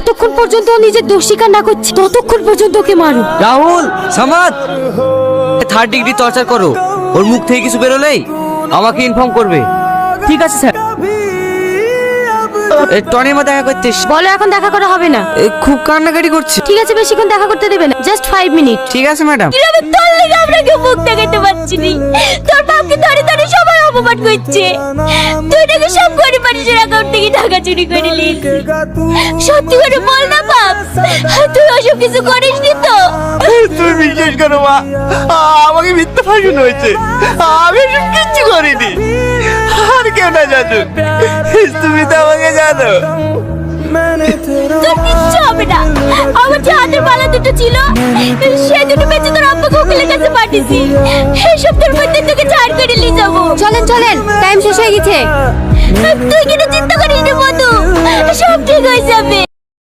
যতক্ষণ পর্যন্ত ও নিজের দোষ স্বীকার না করছে ততক্ষণ পর্যন্ত ওকে মারো। Rahul Samad 3rd degree torture করো, ওর মুখ থেকে কিছু বেরোলেই আমাকে ইনফর্ম করবে। ঠিক আছে স্যার। টনির মধ্যে দেখা করছিস? বলো এখন দেখা করা হবে না। খুব কান্নাকাটি করছে। ঠিক আছে, বেশিক্ষণ দেখা করতে দেবে না, জাস্ট 5 মিনিট। ঠিক আছে ম্যাডাম। কিভাবে তোর লেগে আমরা কেউ মুখ দেখাতে পারছি নি? তোর বাপকে ধরে ধরে সবাই অপমান করছে। তুই নাকি সব গরিব মানুষের অ্যাকাউন্ট থেকে টাকা চুরি করে নিয়েছিস। সত্যি করে বল না বাপ, তুই ওসব কিছু করিসনি তো? তুমি বিশ্বাস করো মা, আমাকে মিথ্যা ফাঁসানো হয়েছে। আমি এসব কিচ্ছু করিনি। আর কেউ না জানুক, তুমি তো আমাকে জানো। তোর কিচ্ছু হবে না। আমার যে হাতের বালা দুটো ছিল সে দুটো বেঁচে তোর আব্বাকে উকিলের কাছে পাঠিয়েছি। এই সপ্তাহের মধ্যে তোকে ছাড় করে নিয়ে যাবো। চলেন চলেন, টাইম শেষ হয়ে গেছে। তুই কিন্তু চিন্তা করিস না মধু, সব ঠিক হয়ে যাবে।